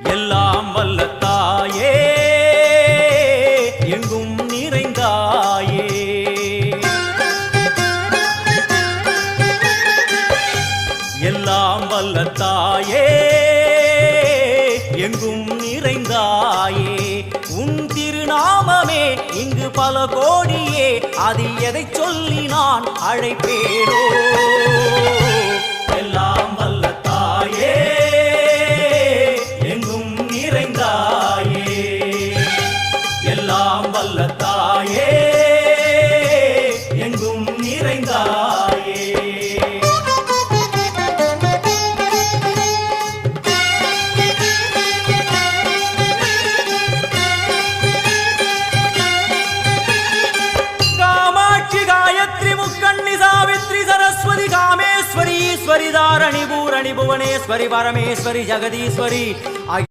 எல்லாம் வல்ல தாயே எங்கும் நிறைந்தாயே, எல்லாம் வல்ல தாயே எங்கும் நிறைந்தாயே. உன் திருநாமமே இங்கு பல கோடியே, அது எதை சொல்லி நான் அழைப்பேனோ. எல்லாம் வல்ல தாயே எங்கும் நிறைந்தாயே, எல்லாம் வல்ல தாயே எங்கும் நிறைந்தாயே. सरस्वती कामेश्वरी ईश्वरी दारणी भूरणी भुवनेश्वरी परमेश्वरी जगदीश्वरी